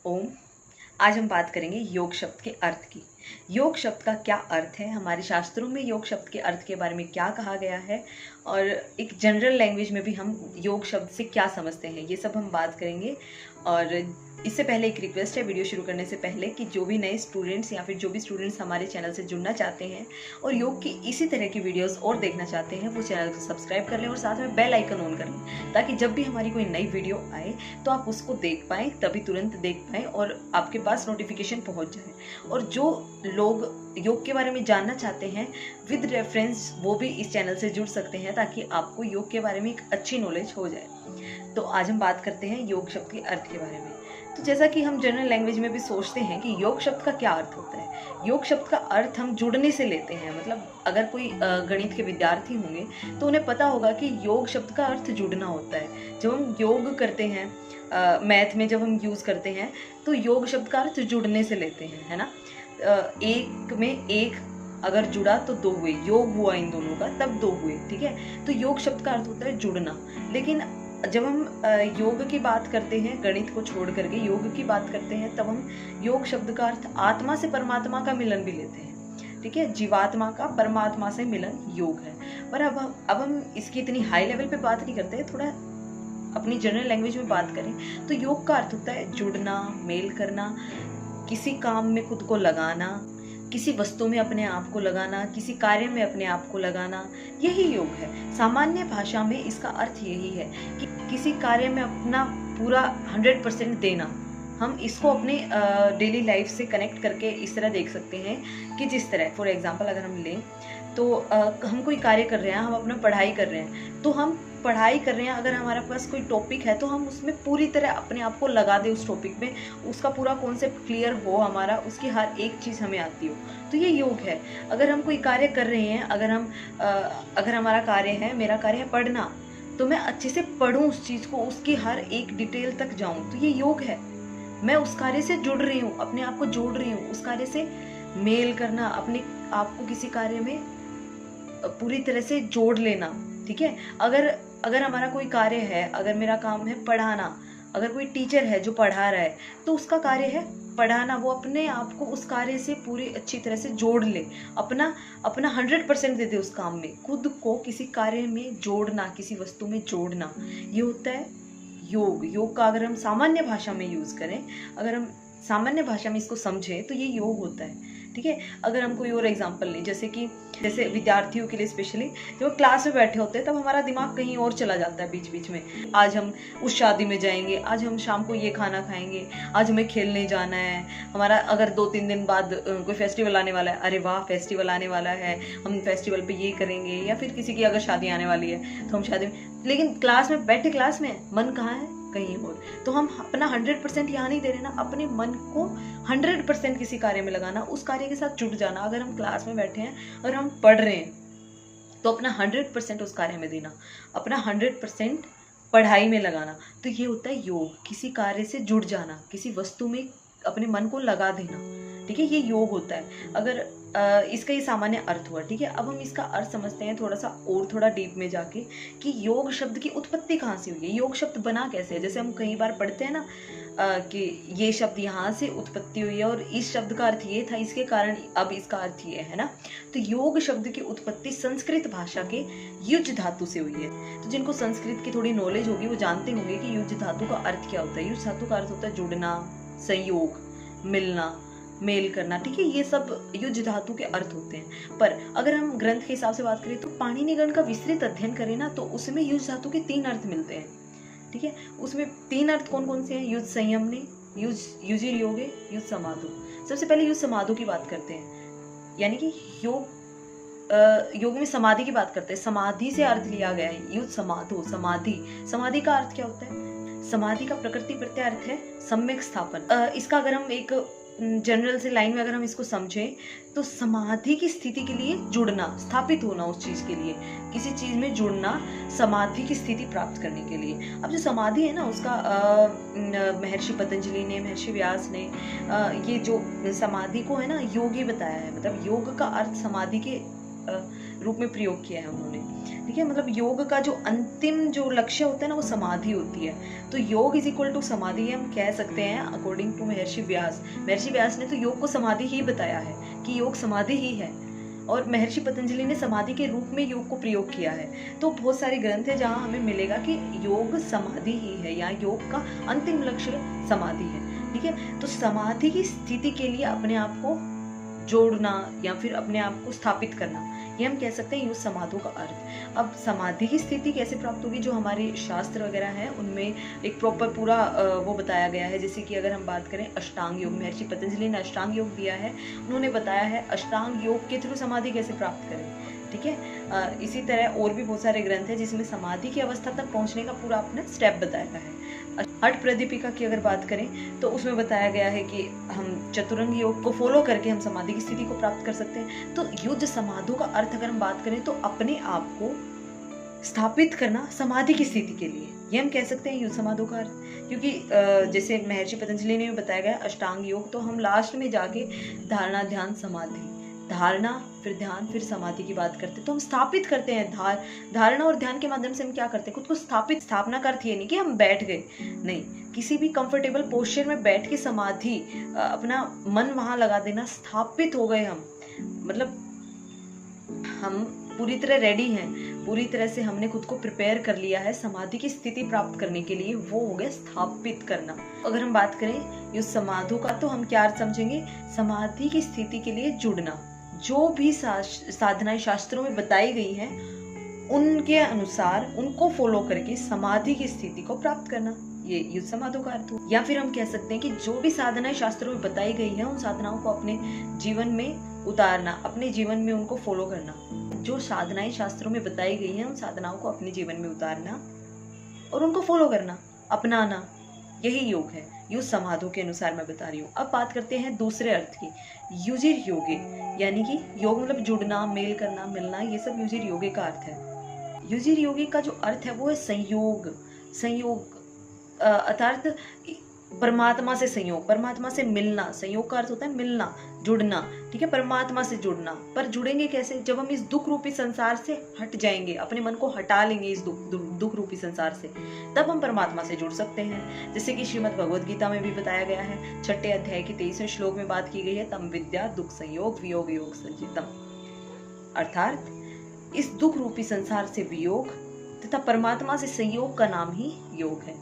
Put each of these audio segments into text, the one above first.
ओम। आज हम बात करेंगे योग शब्द के अर्थ की। योग शब्द का क्या अर्थ है, हमारे शास्त्रों में योग शब्द के अर्थ के बारे में क्या कहा गया है और एक जनरल लैंग्वेज में भी हम योग शब्द से क्या समझते हैं, ये सब हम बात करेंगे। और इससे पहले एक रिक्वेस्ट है, वीडियो शुरू करने से पहले कि जो भी नए स्टूडेंट्स या फिर जो भी स्टूडेंट्स हमारे चैनल से जुड़ना चाहते हैं और योग की इसी तरह की वीडियोस और देखना चाहते हैं, वो चैनल को सब्सक्राइब कर लें और साथ में बेल आइकन ऑन कर लें, ताकि जब भी हमारी कोई नई वीडियो आए तो आप उसको देख पाएँ, तभी तुरंत देख पाएँ और आपके पास नोटिफिकेशन पहुँच जाए। और जो लोग योग के बारे में जानना चाहते हैं विद रेफरेंस, वो भी इस चैनल से जुड़ सकते हैं, ताकि आपको योग के बारे में एक अच्छी नॉलेज हो जाए। तो आज हम बात करते हैं योग शब्द के अर्थ के बारे में। तो जैसा कि हम जनरल लैंग्वेज में भी सोचते हैं कि योग शब्द का क्या अर्थ होता है, योग शब्द का अर्थ हम जुड़ने से लेते हैं। मतलब अगर कोई गणित के विद्यार्थी होंगे तो उन्हें पता होगा कि योग शब्द का अर्थ जुड़ना होता है। जब हम योग करते हैं, मैथ में जब हम यूज़ करते हैं तो योग शब्द का अर्थ जुड़ने से लेते हैं, है ना। एक में एक अगर जुड़ा तो दो हुए, योग हुआ इन दोनों का तब दो हुए, ठीक है। तो योग शब्द का अर्थ होता है जुड़ना। लेकिन जब हम योग की बात करते हैं, गणित को छोड़ करके योग की बात करते हैं, तब हम योग शब्द का अर्थ आत्मा से परमात्मा का मिलन भी लेते हैं, ठीक है। जीवात्मा का परमात्मा से मिलन योग है। पर अब हम इसकी इतनी हाई लेवल पे बात नहीं करते हैं, थोड़ा अपनी जनरल लैंग्वेज में बात करें तो योग का अर्थ होता है जुड़ना, मेल करना, किसी काम में खुद को लगाना, किसी वस्तु में अपने आप को लगाना, किसी कार्य में अपने आप को लगाना, यही योग है। सामान्य भाषा में इसका अर्थ यही है कि किसी कार्य में अपना पूरा 100% देना। हम इसको अपने डेली लाइफ से कनेक्ट करके इस तरह देख सकते हैं कि जिस तरह फॉर एग्जांपल अगर हम लें तो हम कोई कार्य कर रहे हैं, हम अपना पढ़ाई कर रहे हैं, तो हम पढ़ाई कर रहे हैं, अगर हमारे पास कोई टॉपिक है तो हम उसमें पूरी तरह अपने आप को लगा दें उस टॉपिक में, उसका पूरा कॉन्सेप्ट क्लियर हो हमारा, उसकी हर एक चीज़ हमें आती हो, तो ये योग है। अगर हम कोई कार्य कर रहे हैं, अगर हमारा कार्य है, मेरा कार्य है पढ़ना, तो मैं अच्छे से पढूं उस चीज़ को, उसकी हर एक डिटेल तक जाऊं, तो ये योग है। मैं उस कार्य से जुड़ रही हूँ, अपने आप को जोड़ रही हूँ, उस कार्य से मेल करना, अपने आप को किसी कार्य में पूरी तरह से जोड़ लेना, ठीक है। अगर हमारा कोई कार्य है, अगर मेरा काम है पढ़ाना, अगर कोई टीचर है जो पढ़ा रहा है तो उसका कार्य है पढ़ाना, वो अपने आप को उस कार्य से पूरी अच्छी तरह से जोड़ ले, अपना 100% दे दे उस काम में, खुद को किसी कार्य में जोड़ना, किसी वस्तु में जोड़ना, ये होता है योग। योग का अगर हम सामान्य भाषा में यूज़ करें, अगर हम सामान्य भाषा में इसको समझें तो ये योग होता है, ठीक है। अगर हम कोई और एग्जांपल लें, जैसे विद्यार्थियों के लिए स्पेशली, जब क्लास में बैठे होते हैं तब हमारा दिमाग कहीं और चला जाता है बीच बीच में। आज हम उस शादी में जाएंगे, आज हम शाम को ये खाना खाएंगे, आज हमें खेलने जाना है, हमारा अगर 2-3 दिन बाद कोई फेस्टिवल आने वाला है, अरे वाह फेस्टिवल आने वाला है, हम फेस्टिवल पे ये करेंगे, या फिर किसी की अगर शादी आने वाली है तो हम शादी में, लेकिन क्लास में बैठे, क्लास में मन कहाँ है, कहीं और। तो हम अपना 100% यहाँ नहीं दे रहे ना, अपने मन को 100% किसी कार्य में लगाना, उस कार्य के साथ जुट जाना। अगर हम क्लास में बैठे हैं और हम पढ़ रहे हैं तो अपना 100% उस कार्य में देना, अपना 100% पढ़ाई में लगाना, तो ये होता है योग। किसी कार्य से जुड़ जाना, किसी वस्तु में अपने मन को लगा देना, ठीक है, ये योग होता है। अगर इसका ये सामान्य अर्थ हुआ, ठीक है। अब हम इसका अर्थ समझते हैं थोड़ा डीप में जाके कि योग शब्द की उत्पत्ति कहाँ से हुई है, योग शब्द बना कैसे है। जैसे हम कई बार पढ़ते हैं ना कि ये शब्द यहाँ से उत्पत्ति हुई है और इस शब्द का अर्थ ये था, इसके कारण अब इसका अर्थ ये है ना। तो योग शब्द की उत्पत्ति संस्कृत भाषा के युज धातु से हुई है। तो जिनको संस्कृत की थोड़ी नॉलेज होगी वो जानते होंगे कि युज धातु का अर्थ क्या होता है। युज धातु का अर्थ होता है जुड़ना, संयोग, मिलना, मेल करना, ठीक है, ये सब युज धातु के अर्थ होते हैं। पर अगर हम ग्रंथ के हिसाब से बात करें तो पाणिनि गण का विस्तृत अध्ययन करें ना, तो उसमें युज धातु के 3 अर्थ मिलते हैं, ठीक है। उसमें 3 अर्थ कौन कौन से हैं, युज संयमने, युजिर योगे, युज समाधो। सबसे पहले युज समाधो की बात करते हैं, यानी कि योग में समाधि की बात करते हैं। समाधि से अर्थ लिया गया है युज समाधो, समाधि। समाधि का अर्थ क्या होता है, समाधि का प्रकृति प्रत्यय अर्थ है सम्यक स्थापन। इसका अगर हम एक जनरल से लाइन में अगर हम इसको समझें तो समाधि की स्थिति के लिए जुड़ना, स्थापित होना उस चीज के लिए, किसी चीज में जुड़ना समाधि की स्थिति प्राप्त करने के लिए। अब जो समाधि है ना, उसका महर्षि पतंजलि ने, महर्षि व्यास ने ये जो समाधि को है ना योगी बताया है। मतलब योग का अर्थ समाधि के रूप में प्रयोग किया है उन्होंने। ठीक है। मतलब योग का जो अंतिम जो लक्ष्य होता है ना वो समाधि होती है। तो योग इज इक्वल टू समाधि हम कह सकते हैं अकॉर्डिंग टू महर्षि व्यास। महर्षि व्यास ने तो योग को समाधि ही बताया है कि योग समाधि ही है, और महर्षि पतंजलि ने समाधि के रूप में योग को प्रयोग किया है। तो बहुत सारे ग्रंथ है जहाँ हमें मिलेगा कि योग समाधि ही है या योग का अंतिम लक्ष्य समाधि है, ठीक है। तो समाधि की स्थिति के लिए अपने आप को जोड़ना या फिर अपने आप को स्थापित करना, ये हम कह सकते हैं योग समाधि का अर्थ। अब समाधि की स्थिति कैसे प्राप्त होगी, जो हमारे शास्त्र वगैरह हैं उनमें एक प्रॉपर पूरा वो बताया गया है। जैसे कि अगर हम बात करें अष्टांग योग, महर्षि पतंजलि ने अष्टांग योग दिया है, उन्होंने बताया है अष्टांग योग के थ्रू समाधि कैसे प्राप्त करें, ठीक है। इसी तरह और भी बहुत सारे ग्रंथ हैं जिसमें समाधि की अवस्था तक पहुंचने का पूरा अपना स्टेप बताया है। हठ प्रदीपिका की अगर बात करें तो उसमें बताया गया है कि हम चतुरंग योग को फॉलो करके हम समाधि की स्थिति को प्राप्त कर सकते हैं। तो युद्ध समाधि का अर्थ अगर हम बात करें तो अपने आप को स्थापित करना समाधि की स्थिति के लिए, ये हम कह सकते हैं युद्ध समाधि का अर्थ। क्योंकि जैसे महर्षि पतंजलि ने बताया गया अष्टांग योग, तो हम लास्ट में जाके धारणा ध्यान समाधि, धारणा फिर ध्यान फिर समाधि की बात करते हैं। तो हम स्थापित करते हैं धारणा और ध्यान के माध्यम से हम क्या करते हैं, खुद को स्थापना का अर्थ ये नहीं कि हम बैठ गए, नहीं, किसी भी कंफर्टेबल पोस्चर में बैठ के समाधि अपना मन वहां लगा देना, स्थापित हो गए हम, मतलब हम पूरी तरह रेडी हैं, पूरी तरह से हमने खुद को प्रिपेयर कर लिया है समाधि की स्थिति प्राप्त करने के लिए, वो हो गया स्थापित करना। अगर हम बात करें युद्ध समाधि का तो हम क्या अर्थ समझेंगे, समाधि की स्थिति के लिए जुड़ना, जो भी साधनाएं शास्त्रों में बताई गई हैं उनके अनुसार उनको फॉलो करके समाधि की स्थिति को प्राप्त करना, ये युद्ध समाधि का अर्थ हो। या फिर हम कह सकते हैं कि जो भी साधनाएं शास्त्रों में बताई गई हैं उन साधनाओं को अपने जीवन में उतारना, अपने जीवन में उनको फॉलो करना। जो साधनाएं शास्त्रों में बताई गई हैं उन साधनाओं को अपने जीवन में उतारना और उनको फॉलो करना, अपनाना, यही योग है, युद्ध समाधि के अनुसार मैं बता रही हूँ। अब बात करते हैं दूसरे अर्थ की, युजिर योगे, यानी कि योग मतलब जुड़ना, मेल करना, मिलना, ये सब युजिर योगे का अर्थ है। युजिर योगे का जो अर्थ है वो है संयोग। अर्थात परमात्मा से संयोग, परमात्मा से मिलना। संयोग का अर्थ होता है मिलना, जुड़ना, ठीक है, परमात्मा से जुड़ना। पर जुड़ेंगे कैसे, जब हम इस दुख रूपी संसार से हट जाएंगे, अपने मन को हटा लेंगे इस दुख रूपी संसार से, तब हम परमात्मा से जुड़ सकते हैं। जैसे कि श्रीमद् भगवद गीता में भी बताया गया है, 6 अध्याय के 23वें श्लोक में बात की गई है, तम विद्या दुख संयोग वियोग योग संजितम। अर्थात इस दुख रूपी संसार से वियोग तथा परमात्मा से संयोग का नाम ही योग है।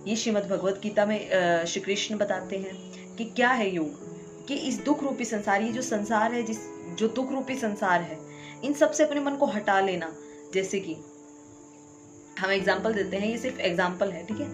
ये श्रीमद् भगवद गीता में श्री कृष्ण बताते हैं कि क्या है योग, कि इस दुख रूपी संसार, ये जो संसार है, जो दुख रूपी संसार है, इन सब से अपने मन को हटा लेना। जैसे कि हम एग्जाम्पल देते हैं, ये सिर्फ एग्जाम्पल है, ठीक है,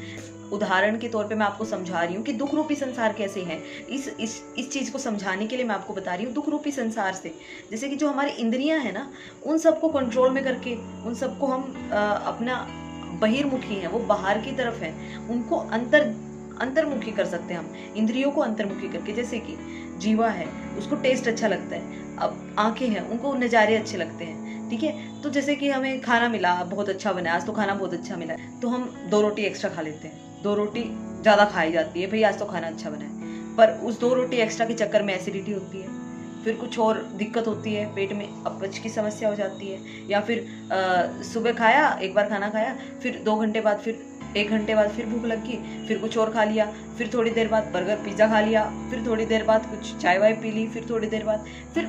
उदाहरण के तौर पे मैं आपको समझा रही हूँ कि दुख रूपी संसार कैसे है। इस चीज को समझाने के लिए मैं आपको बता रही हूँ दुख रूपी संसार से। जैसे कि जो हमारी इंद्रियां है ना, उन सबको कंट्रोल में करके, उन सबको हम अपना बहिर्मुखी है, वो बाहर की तरफ है, उनको अंतर्मुखी कर सकते हैं हम, इंद्रियों को अंतर्मुखी करके। जैसे कि जीवा है, उसको टेस्ट अच्छा लगता है, अब आंखें हैं, उनको नज़ारे अच्छे लगते हैं, ठीक है। तो जैसे कि हमें खाना मिला, बहुत अच्छा बना, आज तो खाना बहुत अच्छा मिला, तो हम 2 रोटी एक्स्ट्रा खा लेते हैं, 2 रोटी ज़्यादा खाई जाती है, भाई आज तो खाना अच्छा बना है। पर उस 2 रोटी एक्स्ट्रा के चक्कर में एसिडिटी होती है, फिर कुछ और दिक्कत होती है, पेट में अपच की समस्या हो जाती है। या फिर सुबह खाया, एक बार खाना खाया, फिर 2 घंटे बाद, फिर 1 घंटे बाद फिर भूख लगी, फिर कुछ और खा लिया, फिर थोड़ी देर बाद बर्गर पिज्ज़ा खा लिया, फिर थोड़ी देर बाद कुछ चाय वाय पी ली, फिर थोड़ी देर बाद फिर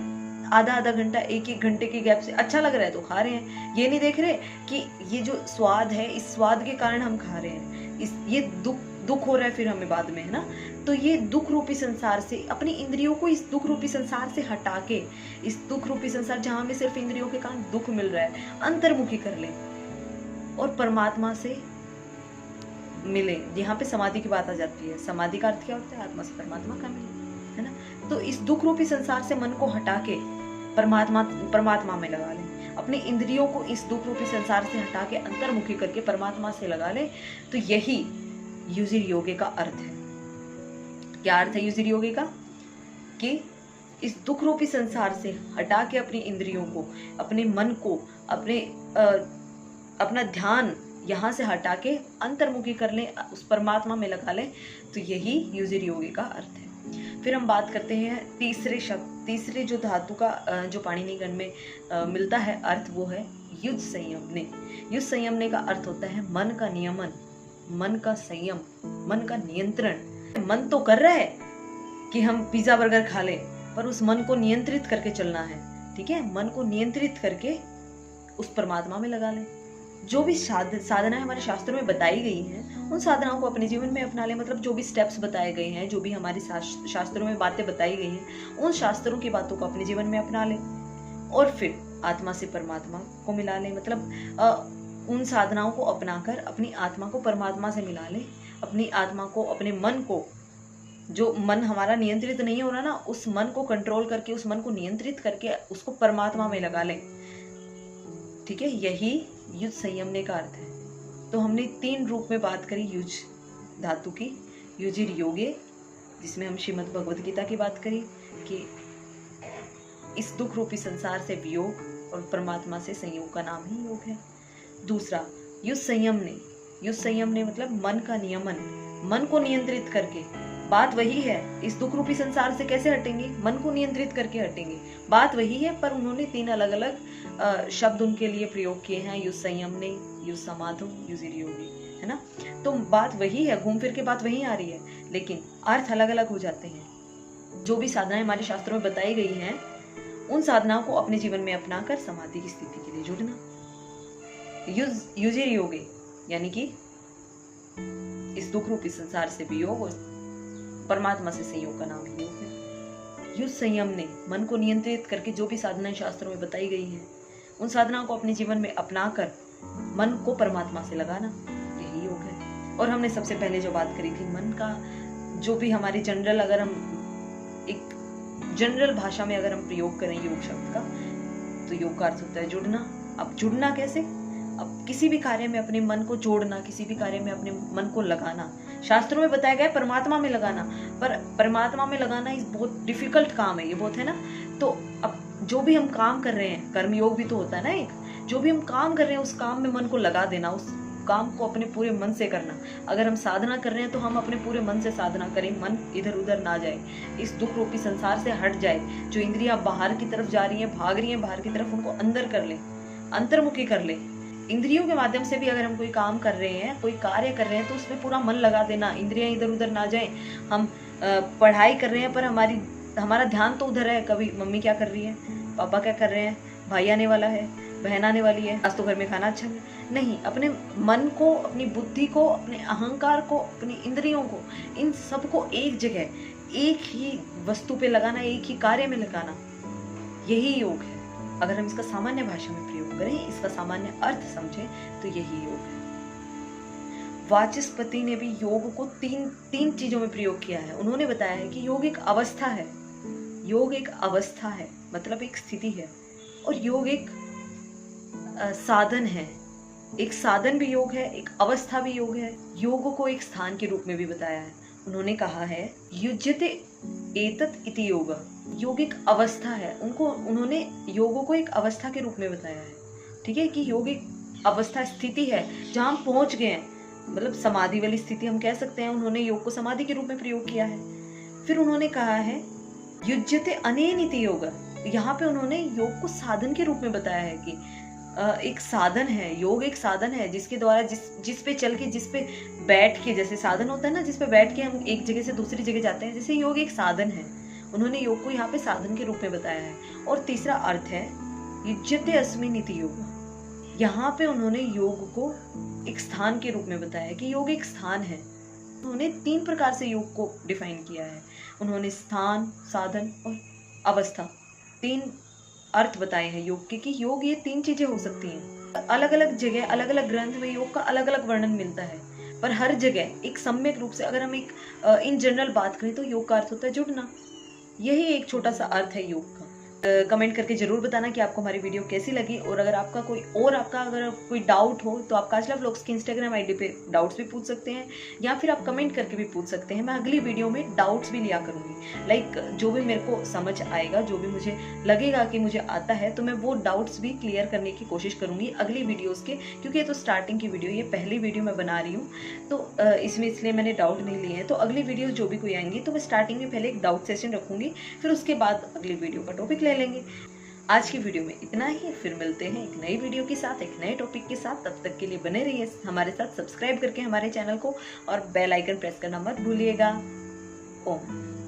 आधा घंटा, 1 घंटे के गैप से अच्छा लग रहा है तो खा रहे हैं। ये नहीं देख रहे कि ये जो स्वाद है, इस स्वाद के कारण हम खा रहे हैं, ये दुख हो रहा है फिर हमें बाद में, है ना। तो ये दुख रूपी संसार से अपनी इंद्रियों को, इस दुख रूपी संसार से हटा के, इस दुख रूपी संसार जहाँ हमें सिर्फ इंद्रियों के कारण दुख मिल रहा है, अंतर्मुखी कर ले और परमात्मा से मिले। यहाँ पे समाधि की बात आ जाती है। समाधि का अर्थ क्या होता है, आत्मा से परमात्मा का मिले, है ना। तो इस दुख रूपी संसार से मन को हटा के परमात्मा में लगा लें, अपनी इंद्रियों को इस दुख रूपी संसार से हटा के अंतर्मुखी करके परमात्मा से लगा लें। तो यही युजिर योगे का अर्थ है। क्या अर्थ है युजिर योगे का, कि इस दुख रूपी संसार से हटा के अपनी इंद्रियों को, अपने मन को, अपना ध्यान यहाँ से हटा के अंतर्मुखी कर लें, उस परमात्मा में लगा लें। तो यही युजिर योगे का अर्थ है। फिर हम बात करते हैं तीसरे जो धातु का जो पाणिनि गण में मिलता है अर्थ, वो है युज संयमने। युज संयमने का अर्थ होता है मन का नियमन, मन का संयम, मन का नियंत्रण। मन तो कर रहा है कि हम पिज्जा बर्गर खा लें, पर उस मन को नियंत्रित करके चलना है। ठीक है, मन को नियंत्रित करके उस परमात्मा में लगा लें। जो भी साधना हमारे शास्त्रों में बताई गई हैं, उन साधनाओं को अपने जीवन में अपना लें। मतलब जो भी स्टेप्स बताए गए हैं, जो भी हमारे शास्त्रों में बातें बताई गई हैं, उन शास्त्रों की बातों को अपने जीवन में अपना लें और फिर आत्मा से परमात्मा को मिला लें। मतलब उन साधनाओं को अपनाकर अपनी आत्मा को परमात्मा से मिला लें। अपनी आत्मा को, अपने मन को, जो मन हमारा नियंत्रित नहीं हो रहा ना, उस मन को कंट्रोल करके, उस मन को नियंत्रित करके उसको परमात्मा में लगा लें। ठीक है, यही युज संयमने का अर्थ है। तो हमने 3 रूप में बात करी युज धातु की। युजिर योगे, जिसमें हम श्रीमद् भगवद गीता की बात करी कि इस दुख रूपी संसार से वियोग और परमात्मा से संयोग का नाम ही योग है। दूसरा युज संयमने। युज संयमने मतलब मन का नियमन, मन को नियंत्रित करके। बात वही है, इस दुख रूपी संसार से कैसे हटेंगे? मन को नियंत्रित करके हटेंगे। बात वही है, पर उन्होंने 3 अलग अलग शब्द उनके लिए प्रयोग किए हैं। युज संयमने, युज समाधो, युजिर योगी, है ना। तो बात वही है, घूम फिर के बात वही आ रही है, लेकिन अर्थ अलग अलग हो जाते हैं। जो भी साधनाएं हमारे शास्त्रों में बताई गई हैं, उन साधनाओं को अपने जीवन में अपनाकर समाधि की स्थिति के लिए जुड़ना। युजिर योगे यानी कि इस दुख रूपी संसार से वियोग और परमात्मा से संयोग का नाम योग है। युज संयम ने मन को नियंत्रित करके जो भी साधनाएं शास्त्रों में बताई गई हैं, उन साधनाओं को अपने जीवन में अपनाकर मन को परमात्मा से लगाना, यही योग है। और हमने सबसे पहले जो बात करी थी, मन का जो भी हमारी जनरल, अगर हम एक जनरल भाषा में अगर हम प्रयोग करें योग शब्द का, तो योग का अर्थ होता है जुड़ना। अब जुड़ना कैसे? अब किसी भी कार्य में अपने मन को जोड़ना, किसी भी कार्य में अपने मन को लगाना। शास्त्रों में बताया गया है परमात्मा में लगाना, पर परमात्मा में लगाना इस बहुत डिफिकल्ट काम है, ये बहुत है ना। तो अब जो भी हम काम कर रहे हैं, कर्म योग भी तो होता है ना एक, जो भी हम काम कर रहे हैं उस काम में मन को लगा देना, उस काम को अपने पूरे मन से करना। अगर हम साधना कर रहे हैं तो हम अपने पूरे मन से साधना करें, मन इधर उधर ना जाए, इस दुख रूपी संसार से हट जाए। जो इंद्रियां बाहर की तरफ जा रही हैं, भाग रही हैं बाहर की तरफ, उनको अंदर कर ले, अंतर्मुखी कर ले। इंद्रियों के माध्यम से भी अगर हम कोई काम कर रहे हैं, कोई कार्य कर रहे हैं, तो उसमें पूरा मन लगा देना, इंद्रियां इधर उधर ना जाएं। हम पढ़ाई कर रहे हैं पर हमारा ध्यान तो उधर है, कभी मम्मी क्या कर रही है, पापा क्या कर रहे हैं, भाई आने वाला है, बहन आने वाली है, आज तो घर में खाना अच्छा नहीं। अपने मन को, अपनी बुद्धि को, अपने अहंकार को, अपनी इंद्रियों को, इन सबको एक जगह, एक ही वस्तु पे लगाना, एक ही कार्य में लगाना, यही योग है। अगर हम इसका सामान्य भाषा में प्रयोग करें, इसका सामान्य अर्थ समझें, तो यही योग है। वाचस्पति ने भी योग को तीन चीजों में प्रयोग किया है। उन्होंने बताया है कि योग एक अवस्था है, योग एक अवस्था है, मतलब एक स्थिति है, और योग एक साधन है। एक साधन भी योग है, एक अवस्था भी योग है। योग को एक स्थान के रूप में भी बताया है। उन्होंने कहा है युज्यते एतत् इति योग, योग एक अवस्था है। उन्होंने योग को एक अवस्था के रूप में बताया है। ठीक है, कि योग एक अवस्था, स्थिति है जहां हम पहुंच गए हैं, मतलब समाधि वाली स्थिति हम कह सकते हैं। उन्होंने योग को समाधि के रूप में प्रयोग किया है। फिर उन्होंने कहा है युज्यते अनेन इति योग, यहाँ पे उन्होंने योग को साधन के रूप में बताया है कि एक साधन है, योग एक साधन है जिसके द्वारा जिस पे चल के, जिस पे बैठ के, जैसे साधन होता है ना जिस पे बैठ के हम एक जगह से दूसरी जगह जाते हैं, जैसे योग एक साधन है। उन्होंने योग को यहाँ पे साधन के रूप में बताया है। और तीसरा अर्थ है युज्यते अस्मिन् इति योग, यहाँ पे उन्होंने योग को एक स्थान के रूप में बताया है कि योग एक स्थान है। उन्होंने 3 प्रकार से योग को डिफाइन किया है। उन्होंने स्थान, साधन और अवस्था, 3 अर्थ बताए हैं योग के, कि योग ये 3 चीजें हो सकती हैं। अलग अलग जगह, अलग अलग ग्रंथ में योग का अलग अलग वर्णन मिलता है, पर हर जगह एक सम्यक रूप से अगर हम एक इन जनरल बात करें तो योग का अर्थ होता है जुड़ना। यही एक छोटा सा अर्थ है योग का। कमेंट करके जरूर बताना कि आपको हमारी वीडियो कैसी लगी, और अगर आपका कोई डाउट हो तो आप काजला व्लॉग्स की इंस्टाग्राम आईडी पे डाउट्स भी पूछ सकते हैं, या फिर आप कमेंट करके भी पूछ सकते हैं। मैं अगली वीडियो में डाउट्स भी लिया करूंगी, लाइक जो भी मेरे को समझ आएगा, जो भी मुझे लगेगा कि मुझे आता है, तो मैं वो डाउट्स भी क्लियर करने की कोशिश करूंगी अगली वीडियोस के, क्योंकि ये तो स्टार्टिंग की वीडियो, ये पहली वीडियो मैं बना रही हूँ, तो इसमें इसलिए मैंने डाउट नहीं लिए हैं। तो अगली वीडियो जो भी कोई आएंगी तो मैं स्टार्टिंग में पहले एक डाउट सेशन रखूंगी, फिर उसके बाद अगली वीडियो का टॉपिक ले लेंगे। आज की वीडियो में इतना ही। फिर मिलते हैं एक नई वीडियो के साथ, एक नए टॉपिक के साथ। तब तक के लिए बने रहिए हमारे साथ, सब्सक्राइब करके हमारे चैनल को, और बेल आइकन प्रेस करना मत भूलिएगा। ओम।